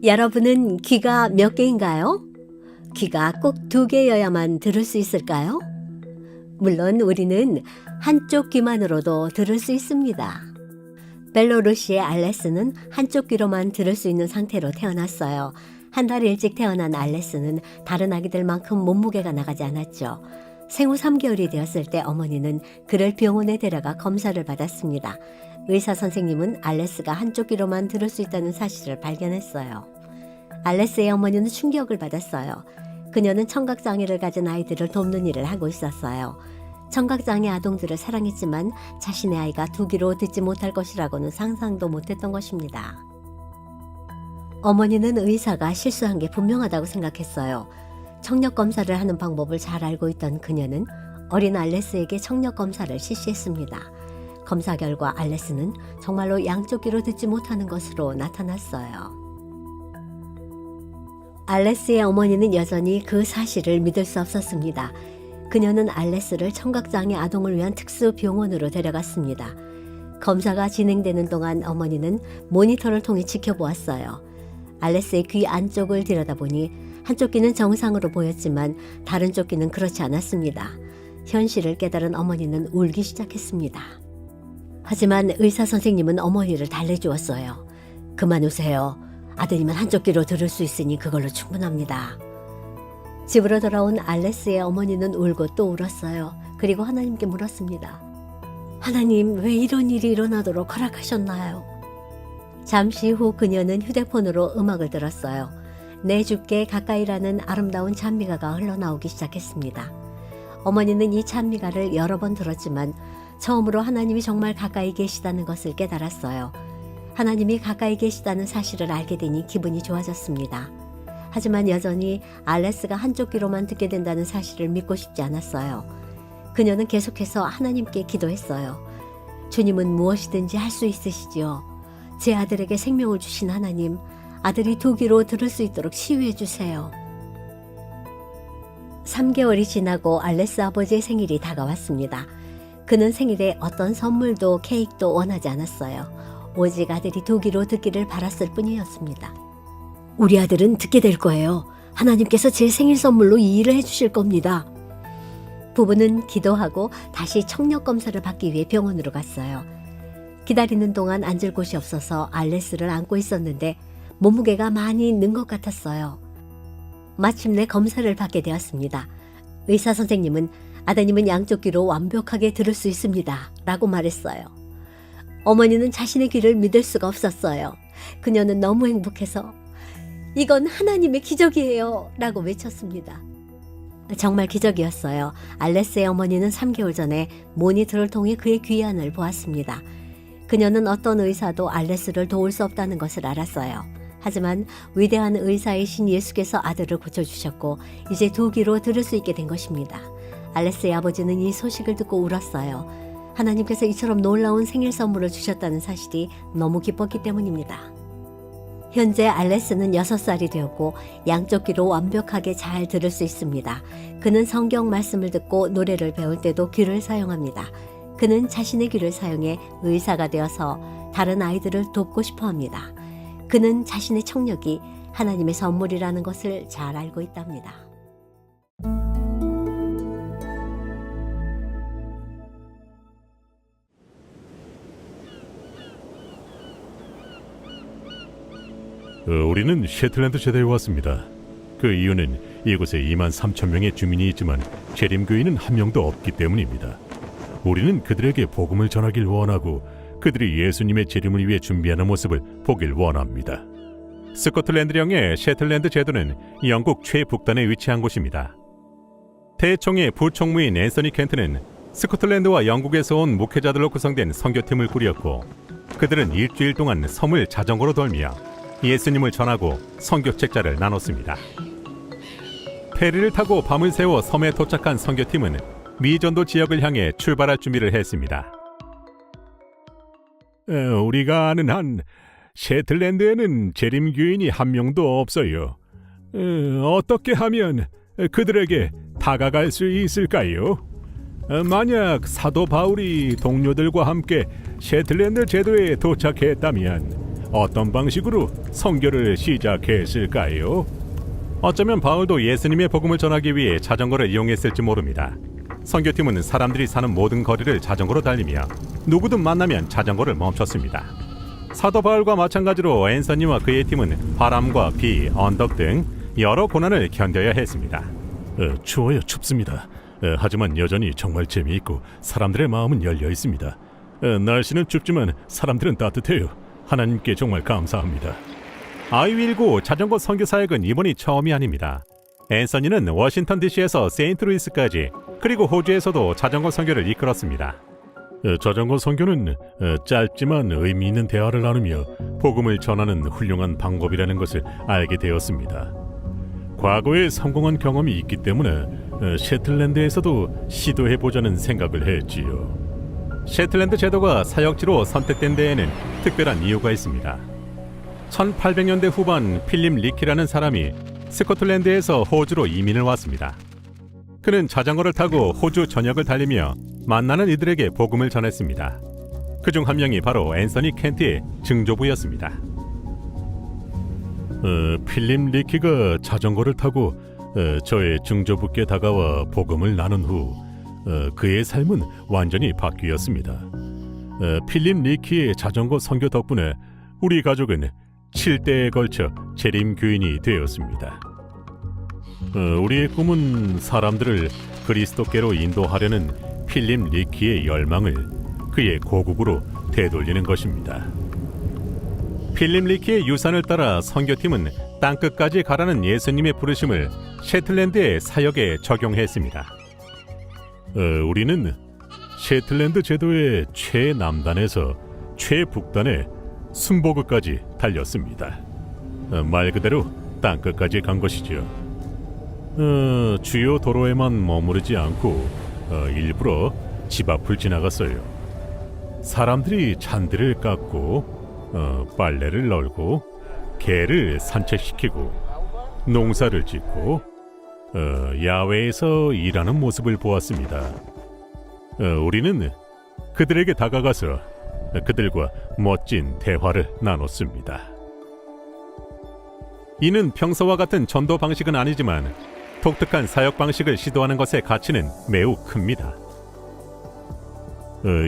여러분은 귀가 몇 개인가요? 귀가 꼭 2개여야만 들을 수 있을까요? 물론 우리는 한쪽 귀만으로도 들을 수 있습니다. 벨로루시의 알레스는 한쪽 귀로만 들을 수 있는 상태로 태어났어요. 한 달 일찍 태어난 알레스는 다른 아기들만큼 몸무게가 나가지 않았죠. 생후 3개월이 되었을 때 어머니는 그를 병원에 데려가 검사를 받았습니다. 의사 선생님은 알레스가 한쪽 귀로만 들을 수 있다는 사실을 발견했어요. 알레스의 어머니는 충격을 받았어요. 그녀는 청각장애를 가진 아이들을 돕는 일을 하고 있었어요. 청각장애 아동들을 사랑했지만 자신의 아이가 2귀로 듣지 못할 것이라고는 상상도 못했던 것입니다. 어머니는 의사가 실수한 게 분명하다고 생각했어요. 청력검사를 하는 방법을 잘 알고 있던 그녀는 어린 알레스에게 청력검사를 실시했습니다. 검사 결과 알레스는 정말로 양쪽 귀로 듣지 못하는 것으로 나타났어요. 알레스의 어머니는 여전히 그 사실을 믿을 수 없었습니다. 그녀는 알레스를 청각장애 아동을 위한 특수병원으로 데려갔습니다. 검사가 진행되는 동안 어머니는 모니터를 통해 지켜보았어요. 알레스의 귀 안쪽을 들여다보니 한쪽 귀는 정상으로 보였지만 다른 쪽 귀는 그렇지 않았습니다. 현실을 깨달은 어머니는 울기 시작했습니다. 하지만 의사 선생님은 어머니를 달래주었어요. 그만 우세요. 아드님은 한쪽 귀로 들을 수 있으니 그걸로 충분합니다. 집으로 돌아온 알레스의 어머니는 울고 또 울었어요. 그리고 하나님께 물었습니다. 하나님, 왜 이런 일이 일어나도록 허락하셨나요? 잠시 후 그녀는 휴대폰으로 음악을 들었어요. 내 주께 가까이라는 아름다운 찬미가가 흘러나오기 시작했습니다. 어머니는 이 찬미가를 여러 번 들었지만 처음으로 하나님이 정말 가까이 계시다는 것을 깨달았어요. 하나님이 가까이 계시다는 사실을 알게 되니 기분이 좋아졌습니다. 하지만 여전히 알레스가 한쪽 귀로만 듣게 된다는 사실을 믿고 싶지 않았어요. 그녀는 계속해서 하나님께 기도했어요. 주님은 무엇이든지 할 수 있으시지요. 제 아들에게 생명을 주신 하나님, 아들이 2귀로 들을 수 있도록 치유해 주세요. 3개월이 지나고 알레스 아버지의 생일이 다가왔습니다. 그는 생일에 어떤 선물도 케이크도 원하지 않았어요. 오직 아들이 2귀로 듣기를 바랐을 뿐이었습니다. 우리 아들은 듣게 될 거예요. 하나님께서 제 생일 선물로 이 일을 해주실 겁니다. 부부는 기도하고 다시 청력검사를 받기 위해 병원으로 갔어요. 기다리는 동안 앉을 곳이 없어서 알레스를 안고 있었는데 몸무게가 많이 는 것 같았어요. 마침내 검사를 받게 되었습니다. 의사 선생님은 아드님은 양쪽 귀로 완벽하게 들을 수 있습니다. 라고 말했어요. 어머니는 자신의 귀를 믿을 수가 없었어요. 그녀는 너무 행복해서 이건 하나님의 기적이에요. 라고 외쳤습니다. 정말 기적이었어요. 알레스의 어머니는 3개월 전에 모니터를 통해 그의 귀 안을 보았습니다. 그녀는 어떤 의사도 알레스를 도울 수 없다는 것을 알았어요. 하지만 위대한 의사이신 예수께서 아들을 고쳐주셨고 이제 2귀로 들을 수 있게 된 것입니다. 알레스의 아버지는 이 소식을 듣고 울었어요. 하나님께서 이처럼 놀라운 생일 선물을 주셨다는 사실이 너무 기뻤기 때문입니다. 현재 알레스는 6살이 되었고 양쪽 귀로 완벽하게 잘 들을 수 있습니다. 그는 성경 말씀을 듣고 노래를 배울 때도 귀를 사용합니다. 그는 자신의 귀를 사용해 의사가 되어서 다른 아이들을 돕고 싶어 합니다. 그는 자신의 청력이 하나님의 선물이라는 것을 잘 알고 있답니다. 우리는 셰틀랜드 제도에 왔습니다. 그 이유는 이곳에 23,000명의 주민이 있지만 재림교인은 한 명도 없기 때문입니다. 우리는 그들에게 복음을 전하길 원하고 그들이 예수님의 재림을 위해 준비하는 모습을 보길 원합니다. 스코틀랜드령의 셰틀랜드 제도는 영국 최북단에 위치한 곳입니다. 대총의 부총무인 앤서니 켄트는 스코틀랜드와 영국에서 온 목회자들로 구성된 선교팀을 꾸렸고 그들은 일주일 동안 섬을 자전거로 돌며 예수님을 전하고 선교 책자를 나눴습니다. 페리를 타고 밤을 새워 섬에 도착한 선교팀은 미전도 지역을 향해 출발할 준비를 했습니다. 우리가 아는 한 셰틀랜드에는 재림교인이 한 명도 없어요. 어떻게 하면 그들에게 다가갈 수 있을까요? 만약 사도 바울이 동료들과 함께 셰틀랜드 제도에 도착했다면 어떤 방식으로 선교를 시작했을까요? 어쩌면 바울도 예수님의 복음을 전하기 위해 자전거를 이용했을지 모릅니다. 선교팀은 사람들이 사는 모든 거리를 자전거로 달리며 누구든 만나면 자전거를 멈췄습니다. 사도 바울과 마찬가지로 앤서니와 그의 팀은 바람과 비, 언덕 등 여러 고난을 견뎌야 했습니다. 추워요, 춥습니다. 하지만 여전히 정말 재미있고 사람들의 마음은 열려 있습니다. 날씨는 춥지만 사람들은 따뜻해요. 하나님께 정말 감사합니다. I-19 자전거 선교 사역은 이번이 처음이 아닙니다. 앤서니는 워싱턴 DC에서 세인트루이스까지 그리고 호주에서도 자전거 선교를 이끌었습니다. 자전거 선교는 짧지만 의미 있는 대화를 나누며 복음을 전하는 훌륭한 방법이라는 것을 알게 되었습니다. 과거에 성공한 경험이 있기 때문에 셰틀랜드에서도 시도해보자는 생각을 했지요. 셰틀랜드 제도가 사역지로 선택된 데에는 특별한 이유가 있습니다. 1800년대 후반 필립 리키라는 사람이 스코틀랜드에서 호주로 이민을 왔습니다. 그는 자전거를 타고 호주 전역을 달리며 만나는 이들에게 복음을 전했습니다. 그중 한 명이 바로 앤서니 켄트의 증조부였습니다. 필립 리키가 자전거를 타고 저의 증조부께 다가와 복음을 나눈 후 그의 삶은 완전히 바뀌었습니다. 필립 리키의 자전거 선교 덕분에 우리 가족은 7대에 걸쳐 재림 교인이 되었습니다. 우리의 꿈은 사람들을 그리스도께로 인도하려는 필립 리키의 열망을 그의 고국으로 되돌리는 것입니다. 필립 리키의 유산을 따라 선교팀은 땅끝까지 가라는 예수님의 부르심을 셰틀랜드의 사역에 적용했습니다. 우리는 셰틀랜드 제도의 최남단에서 최북단의 순보그까지 달렸습니다. 말 그대로 땅끝까지 간 것이죠. 주요 도로에만 머무르지 않고 일부러 집 앞을 지나갔어요. 사람들이 잔디를 깎고 빨래를 널고 개를 산책시키고 농사를 짓고 야외에서 일하는 모습을 보았습니다. 우리는 그들에게 다가가서 그들과 멋진 대화를 나눴습니다. 이는 평소와 같은 전도 방식은 아니지만 독특한 사역 방식을 시도하는 것의 가치는 매우 큽니다.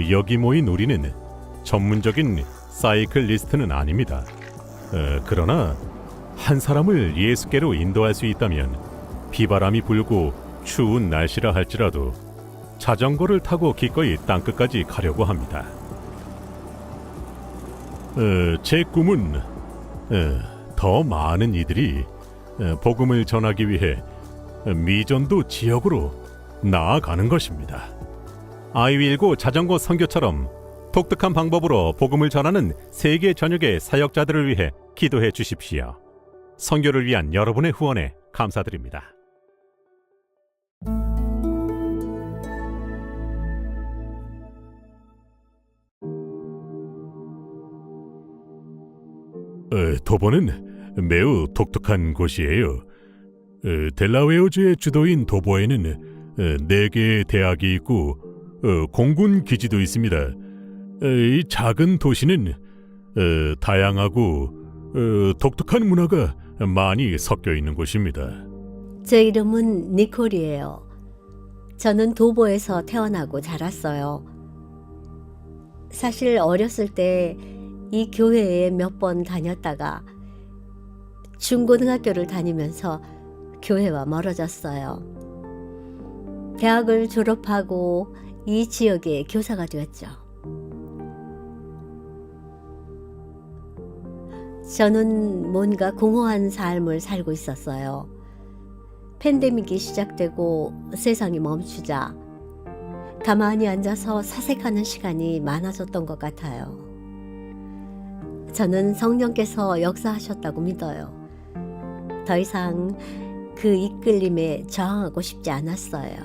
여기 모인 우리는 전문적인 사이클리스트는 아닙니다. 그러나 한 사람을 예수께로 인도할 수 있다면 비바람이 불고 추운 날씨라 할지라도 자전거를 타고 기꺼이 땅끝까지 가려고 합니다. 제 꿈은 더 많은 이들이 복음을 전하기 위해 미전도 지역으로 나아가는 것입니다. I-19 자전거 선교처럼 독특한 방법으로 복음을 전하는 세계 전역의 사역자들을 위해 기도해 주십시오. 선교를 위한 여러분의 후원에 감사드립니다. 도보는 매우 독특한 곳이에요. 델라웨어주의 주도인 도보에는 4개의 대학이 있고 공군 기지도 있습니다. 이 작은 도시는 다양하고 독특한 문화가 많이 섞여 있는 곳입니다. 제 이름은 니콜이에요. 저는 도보에서 태어나고 자랐어요. 사실 어렸을 때 이 교회에 몇 번 다녔다가 중고등학교를 다니면서 교회와 멀어졌어요. 대학을 졸업하고 이 지역의 교사가 되었죠. 저는 뭔가 공허한 삶을 살고 있었어요. 팬데믹이 시작되고 세상이 멈추자 가만히 앉아서 사색하는 시간이 많아졌던 것 같아요. 저는 성령께서 역사하셨다고 믿어요. 더 이상 그 이끌림에 저항하고 싶지 않았어요.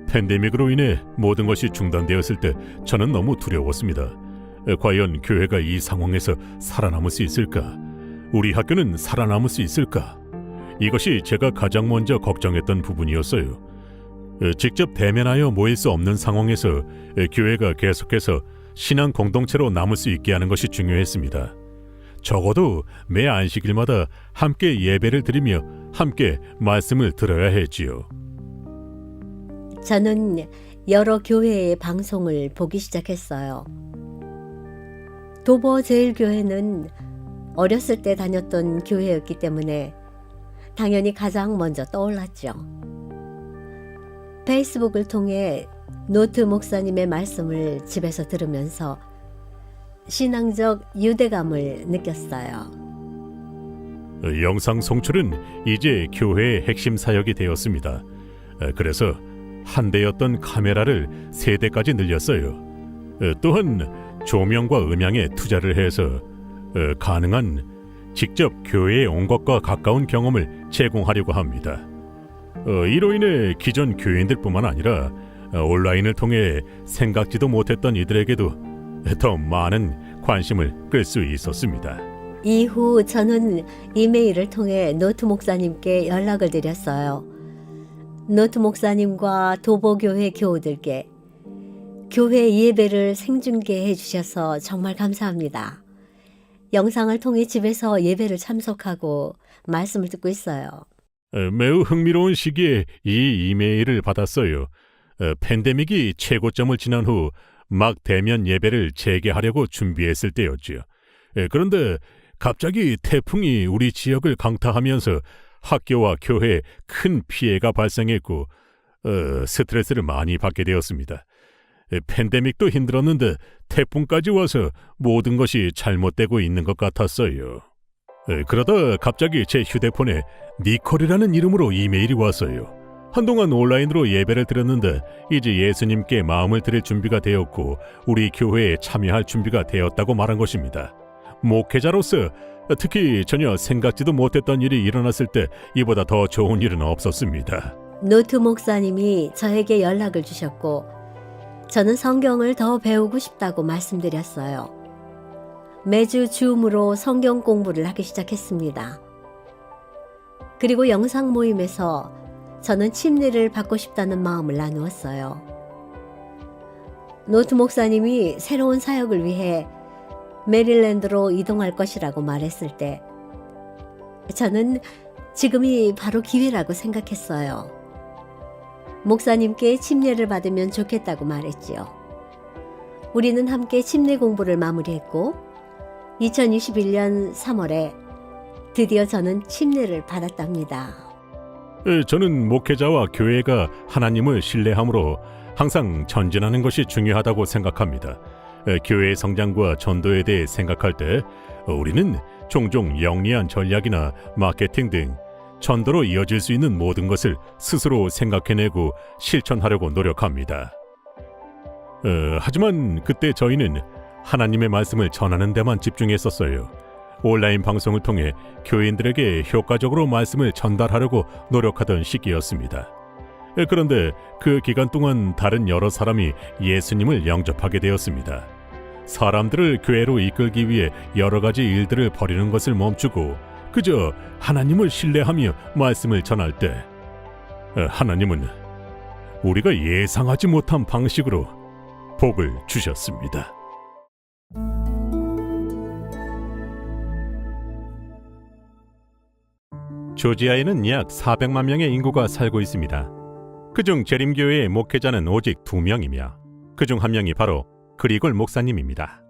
팬데믹으로 인해 모든 것이 중단되었을 때 저는 너무 두려웠습니다. 과연 교회가 이 상황에서 살아남을 수 있을까? 우리 학교는 살아남을 수 있을까? 이것이 제가 가장 먼저 걱정했던 부분이었어요. 직접 대면하여 모일 수 없는 상황에서 교회가 계속해서 신앙 공동체로 남을 수 있게 하는 것이 중요했습니다. 적어도 매 안식일마다 함께 예배를 드리며 함께 말씀을 들어야 했지요. 저는 여러 교회의 방송을 보기 시작했어요. 도보제일교회는 어렸을 때 다녔던 교회였기 때문에 당연히 가장 먼저 떠올랐죠. 페이스북을 통해 노트 목사님의 말씀을 집에서 들으면서 신앙적 유대감을 느꼈어요. 영상 송출은 이제 교회의 핵심 사역이 되었습니다. 그래서 한 대였던 카메라를 3대까지 늘렸어요. 또한 조명과 음향에 투자를 해서 가능한 직접 교회에 온 것과 가까운 경험을 제공하려고 합니다. 이로 인해 기존 교인들뿐만 아니라 온라인을 통해 생각지도 못했던 이들에게도 더 많은 관심을 끌 수 있었습니다. 이후 저는 이메일을 통해 노트 목사님께 연락을 드렸어요. 노트 목사님과 도보교회 교우들께 교회 예배를 생중계해 주셔서 정말 감사합니다. 영상을 통해 집에서 예배를 참석하고 말씀을 듣고 있어요. 매우 흥미로운 시기에 이 이메일을 받았어요. 팬데믹이 최고점을 지난 후 막 대면 예배를 재개하려고 준비했을 때였지요. 그런데 갑자기 태풍이 우리 지역을 강타하면서 학교와 교회에 큰 피해가 발생했고 스트레스를 많이 받게 되었습니다. 팬데믹도 힘들었는데 태풍까지 와서 모든 것이 잘못되고 있는 것 같았어요. 그러다 갑자기 제 휴대폰에 니콜이라는 이름으로 이메일이 왔어요. 한동안 온라인으로 예배를 드렸는데 이제 예수님께 마음을 드릴 준비가 되었고 우리 교회에 참여할 준비가 되었다고 말한 것입니다. 목회자로서 특히 전혀 생각지도 못했던 일이 일어났을 때 이보다 더 좋은 일은 없었습니다. 노트 목사님이 저에게 연락을 주셨고 저는 성경을 더 배우고 싶다고 말씀드렸어요. 매주 줌으로 성경 공부를 하기 시작했습니다. 그리고 영상 모임에서 저는 침례를 받고 싶다는 마음을 나누었어요. 노트 목사님이 새로운 사역을 위해 메릴랜드로 이동할 것이라고 말했을 때 저는 지금이 바로 기회라고 생각했어요. 목사님께 침례를 받으면 좋겠다고 말했지요. 우리는 함께 침례 공부를 마무리했고 2021년 3월에 드디어 저는 침례를 받았답니다. 저는 목회자와 교회가 하나님을 신뢰함으로 항상 전진하는 것이 중요하다고 생각합니다. 교회의 성장과 전도에 대해 생각할 때 우리는 종종 영리한 전략이나 마케팅 등 전도로 이어질 수 있는 모든 것을 스스로 생각해내고 실천하려고 노력합니다. 하지만 그때 저희는 하나님의 말씀을 전하는 데만 집중했었어요. 온라인 방송을 통해 교인들에게 효과적으로 말씀을 전달하려고 노력하던 시기였습니다. 그런데 그 기간 동안 다른 여러 사람이 예수님을 영접하게 되었습니다. 사람들을 교회로 이끌기 위해 여러 가지 일들을 벌이는 것을 멈추고 그저 하나님을 신뢰하며 말씀을 전할 때 하나님은 우리가 예상하지 못한 방식으로 복을 주셨습니다. 조지아에는 약 400만 명의 인구가 살고 있습니다. 그중 재림교회의 목회자는 오직 2명이며 그중 한 명이 바로 그리골 목사님입니다.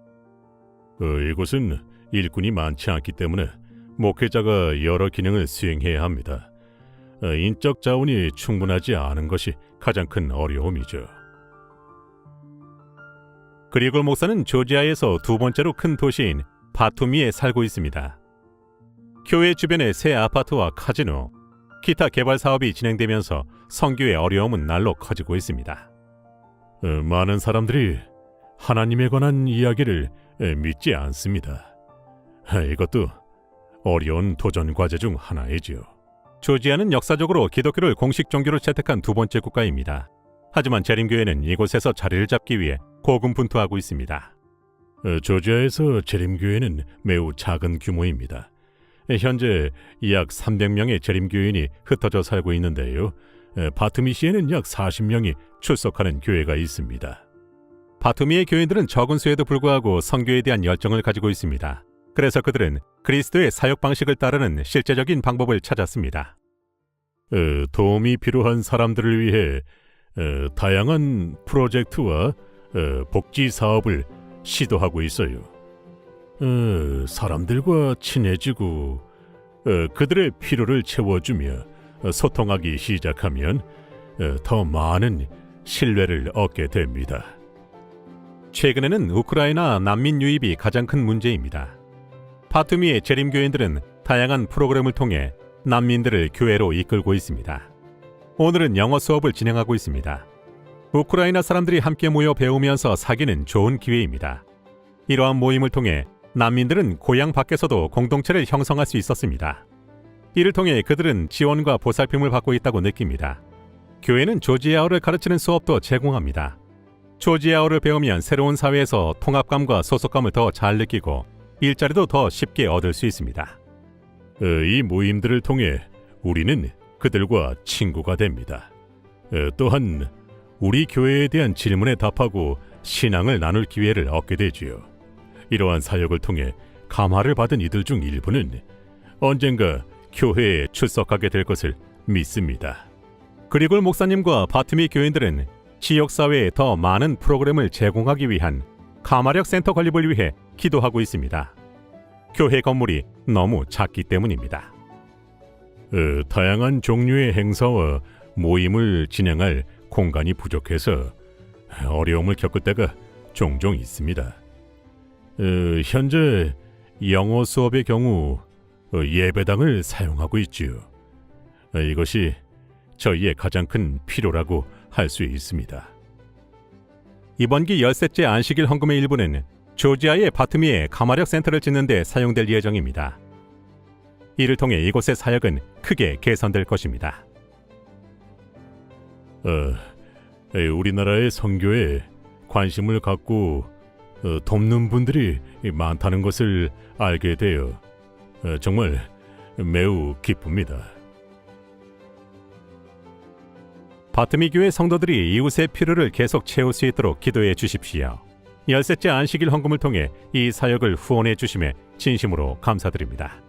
이곳은 일꾼이 많지 않기 때문에 목회자가 여러 기능을 수행해야 합니다. 인적 자원이 충분하지 않은 것이 가장 큰 어려움이죠. 그리골 목사는 조지아에서 2번째로 큰 도시인 바투미에 살고 있습니다. 교회 주변에 새 아파트와 카지노, 기타 개발 사업이 진행되면서 선교의 어려움은 날로 커지고 있습니다. 많은 사람들이 하나님에 관한 이야기를 믿지 않습니다. 이것도 어려운 도전 과제 중 하나이지요. 조지아는 역사적으로 기독교를 공식 종교로 채택한 2번째 국가입니다. 하지만 재림교회는 이곳에서 자리를 잡기 위해 고군분투하고 있습니다. 조지아에서 재림교회는 매우 작은 규모입니다. 현재 약 300명의 재림교인이 흩어져 살고 있는데요. 바트미시에는 약 40명이 출석하는 교회가 있습니다. 바투미의 교인들은 적은 수에도 불구하고 선교에 대한 열정을 가지고 있습니다. 그래서 그들은 그리스도의 사역 방식을 따르는 실제적인 방법을 찾았습니다. 도움이 필요한 사람들을 위해 다양한 프로젝트와 복지 사업을 시도하고 있어요. 사람들과 친해지고 그들의 필요를 채워주며 소통하기 시작하면 더 많은 신뢰를 얻게 됩니다. 최근에는 우크라이나 난민 유입이 가장 큰 문제입니다. 바투미의 재림교인들은 다양한 프로그램을 통해 난민들을 교회로 이끌고 있습니다. 오늘은 영어 수업을 진행하고 있습니다. 우크라이나 사람들이 함께 모여 배우면서 사귀는 좋은 기회입니다. 이러한 모임을 통해 난민들은 고향 밖에서도 공동체를 형성할 수 있었습니다. 이를 통해 그들은 지원과 보살핌을 받고 있다고 느낍니다. 교회는 조지아어를 가르치는 수업도 제공합니다. 조지아어를 배우면 새로운 사회에서 통합감과 소속감을 더 잘 느끼고 일자리도 더 쉽게 얻을 수 있습니다. 이 모임들을 통해 우리는 그들과 친구가 됩니다. 또한 우리 교회에 대한 질문에 답하고 신앙을 나눌 기회를 얻게 되지요. 이러한 사역을 통해 감화를 받은 이들 중 일부는 언젠가 교회에 출석하게 될 것을 믿습니다. 그리골 목사님과 바투미 교인들은 지역사회에 더 많은 프로그램을 제공하기 위한 가마력 센터 건립을 위해 기도하고 있습니다. 교회 건물이 너무 작기 때문입니다. 다양한 종류의 행사와 모임을 진행할 공간이 부족해서 어려움을 겪을 때가 종종 있습니다. 현재 영어 수업의 경우 예배당을 사용하고 있지요. 이것이 저희의 가장 큰 필요라고 할 수 있습니다. 이번 기 13째 안식일 헌금의 일부는 조지아의 바투미에 가마력 센터를 짓는 데 사용될 예정입니다. 이를 통해 이곳의 사역은 크게 개선될 것입니다. 우리나라의 선교에 관심을 갖고 돕는 분들이 많다는 것을 알게 되어 정말 매우 기쁩니다. 바투미 교회 성도들이 이웃의 필요를 계속 채울 수 있도록 기도해 주십시오. 13째 안식일 헌금을 통해 이 사역을 후원해 주심에 진심으로 감사드립니다.